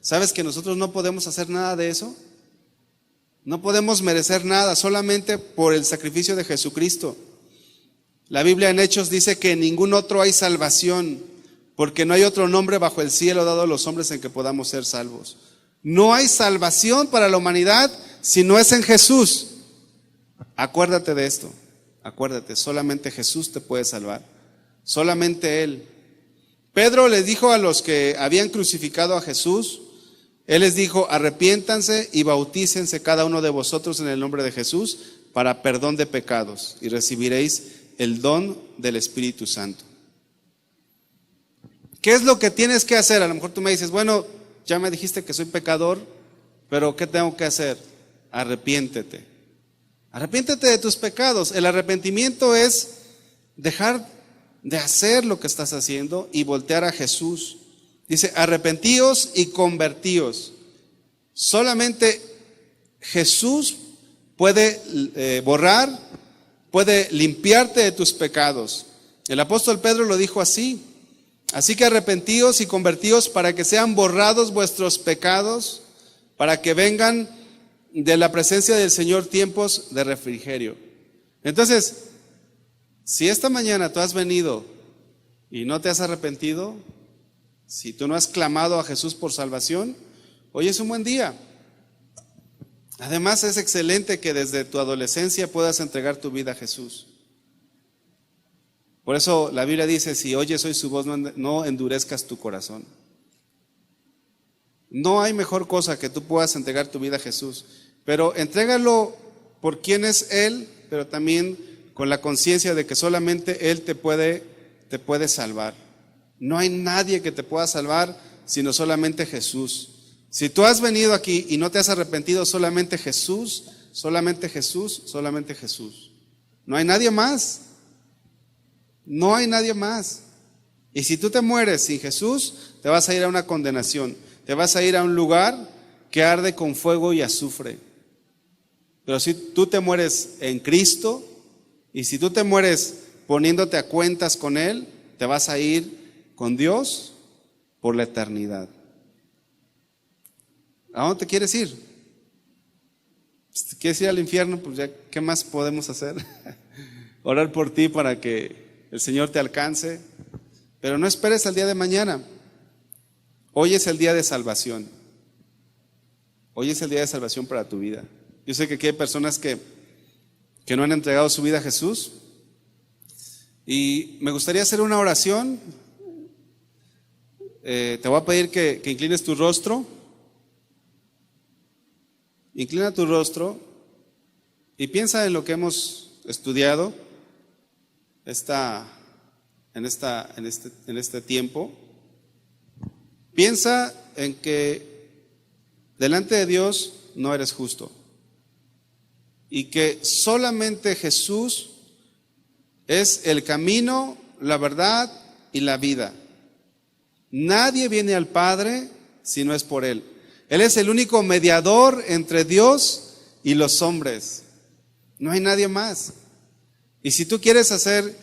¿Sabes que nosotros no podemos hacer nada de eso? No podemos merecer nada, solamente por el sacrificio de Jesucristo. La Biblia en Hechos dice que en ningún otro hay salvación, porque no hay otro nombre bajo el cielo dado a los hombres en que podamos ser salvos. No hay salvación para la humanidad si no es en Jesús. Acuérdate de esto, acuérdate, solamente Jesús te puede salvar, solamente Él. Pedro les dijo a los que habían crucificado a Jesús, Él les dijo, arrepiéntanse y bautícense cada uno de vosotros en el nombre de Jesús para perdón de pecados y recibiréis el don del Espíritu Santo. ¿Qué es lo que tienes que hacer? A lo mejor tú me dices, bueno, ya me dijiste que soy pecador, pero ¿qué tengo que hacer? Arrepiéntete. Arrepiéntete de tus pecados. El arrepentimiento es dejar de hacer lo que estás haciendo y voltear a Jesús. Dice, arrepentíos y convertíos. Solamente Jesús puede borrar, puede limpiarte de tus pecados. El apóstol Pedro lo dijo así. Así que arrepentíos y convertíos para que sean borrados vuestros pecados, para que vengan de la presencia del Señor tiempos de refrigerio. Entonces, si esta mañana tú has venido y no te has arrepentido, si tú no has clamado a Jesús por salvación, hoy es un buen día. Además, es excelente que desde tu adolescencia puedas entregar tu vida a Jesús. Por eso la Biblia dice, si oyes hoy su voz, no endurezcas tu corazón. No hay mejor cosa que tú puedas entregar tu vida a Jesús, pero entrégalo por quién es Él, pero también con la conciencia de que solamente Él te puede salvar. No hay nadie que te pueda salvar sino solamente Jesús. Si tú has venido aquí y no te has arrepentido, solamente Jesús, solamente Jesús, solamente Jesús. No hay nadie más. No hay nadie más. Y si tú te mueres sin Jesús, te vas a ir a una condenación. Te vas a ir a un lugar que arde con fuego y azufre. Pero si tú te mueres en Cristo, y si tú te mueres poniéndote a cuentas con Él, te vas a ir con Dios por la eternidad. ¿A dónde te quieres ir? Si te quieres ir al infierno, pues ya, ¿qué más podemos hacer? Orar por ti para que el Señor te alcance. Pero no esperes al día de mañana. Hoy es el día de salvación. Hoy es el día de salvación para tu vida. Yo sé que aquí hay personas que que no han entregado su vida a Jesús. Y me gustaría hacer una oración. Te voy a pedir que inclines tu rostro. Inclina tu rostro y piensa en lo que hemos estudiado en este tiempo. Piensa en que delante de Dios no eres justo y que solamente Jesús es el camino, la verdad y la vida. Nadie viene al Padre si no es por Él. Él es el único mediador entre Dios y los hombres. No hay nadie más. Y si tú quieres hacer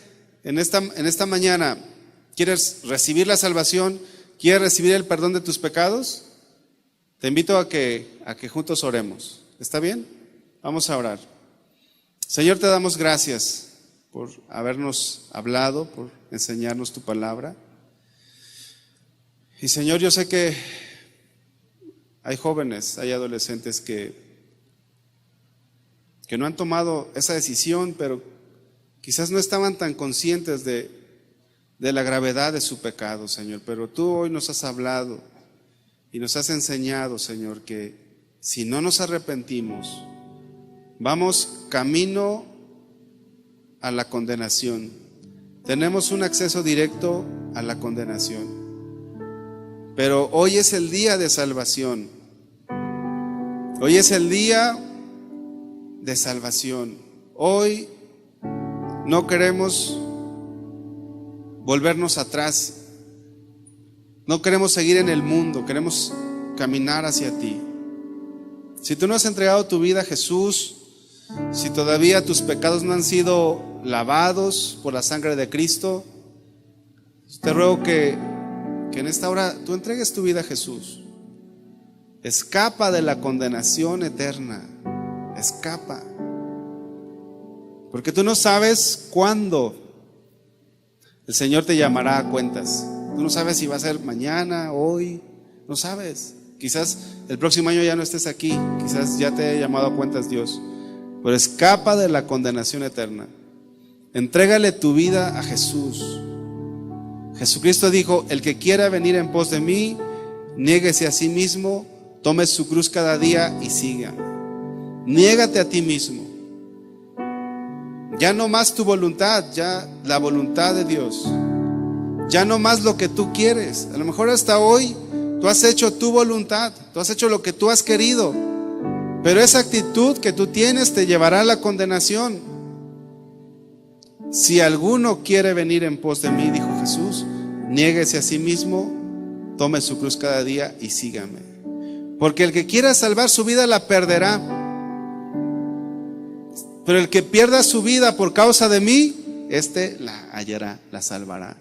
en esta mañana, quieres recibir la salvación, quieres recibir el perdón de tus pecados, te invito a que juntos oremos. ¿Está bien? Vamos a orar. Señor, te damos gracias por habernos hablado, por enseñarnos tu palabra. Y Señor, yo sé que hay jóvenes, hay adolescentes que no han tomado esa decisión, pero quizás no estaban tan conscientes de la gravedad de su pecado, Señor. Pero tú hoy nos has hablado y nos has enseñado, Señor, que si no nos arrepentimos, vamos camino a la condenación. Tenemos un acceso directo a la condenación. Pero hoy es el día de salvación. Hoy es el día de salvación. Hoy no queremos volvernos atrás. No queremos seguir en el mundo. Queremos caminar hacia ti. Si tú no has entregado tu vida a Jesús, si todavía tus pecados no han sido lavados por la sangre de Cristo, te ruego que en esta hora tú entregues tu vida a Jesús. Escapa de la condenación eterna. Escapa. Porque tú no sabes cuándo el Señor te llamará a cuentas. Tú no sabes si va a ser mañana, hoy. No sabes. Quizás el próximo año ya no estés aquí. Quizás ya te haya llamado a cuentas Dios. Pero escapa de la condenación eterna. Entrégale tu vida a Jesús. Jesucristo dijo: el que quiera venir en pos de mí, niéguese a sí mismo, tome su cruz cada día y siga. Niégate a ti mismo. Ya no más tu voluntad, ya la voluntad de Dios. Ya no más lo que tú quieres. A lo mejor hasta hoy tú has hecho tu voluntad, tú has hecho lo que tú has querido, pero esa actitud que tú tienes te llevará a la condenación. Si alguno quiere venir en pos de mí, dijo Jesús, niéguese a sí mismo, tome su cruz cada día y sígame. Porque el que quiera salvar su vida la perderá, pero el que pierda su vida por causa de mí, este la hallará, la salvará.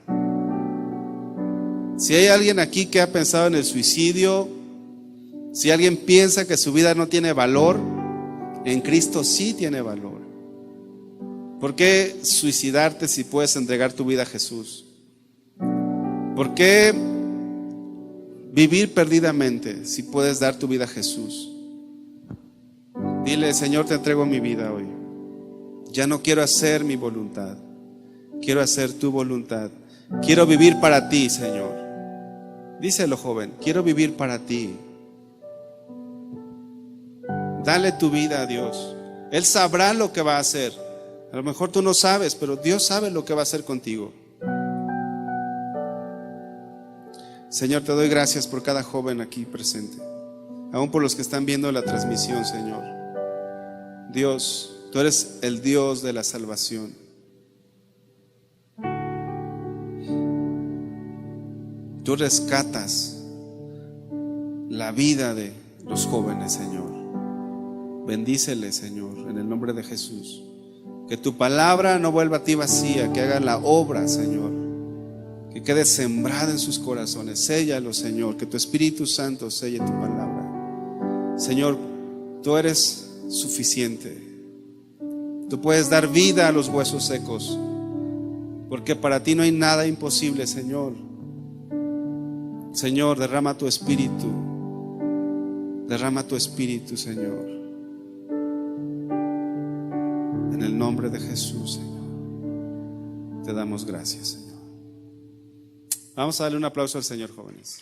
Si hay alguien aquí que ha pensado en el suicidio, si alguien piensa que su vida no tiene valor, en Cristo sí tiene valor. ¿Por qué suicidarte si puedes entregar tu vida a Jesús? ¿Por qué vivir perdidamente si puedes dar tu vida a Jesús? Dile: Señor, te entrego mi vida hoy. Ya no quiero hacer mi voluntad, quiero hacer tu voluntad. Quiero vivir para ti, Señor. Díselo, joven, quiero vivir para ti. Dale tu vida a Dios. Él sabrá lo que va a hacer. A lo mejor tú no sabes, pero Dios sabe lo que va a hacer contigo. Señor, te doy gracias por cada joven aquí presente, aún por los que están viendo la transmisión, Señor. Dios, tú eres el Dios de la salvación. Tú rescatas la vida de los jóvenes, Señor. Bendíceles, Señor, en el nombre de Jesús. Que tu palabra no vuelva a ti vacía, que haga la obra, Señor, que quede sembrada en sus corazones. Séllalo, Señor, que tu Espíritu Santo selle tu palabra. Señor, tú eres suficiente. Tú puedes dar vida a los huesos secos, porque para ti no hay nada imposible, Señor. Señor, derrama tu Espíritu. Derrama tu Espíritu, Señor. En el nombre de Jesús, Señor. Te damos gracias, Señor. Vamos a darle un aplauso al Señor, jóvenes.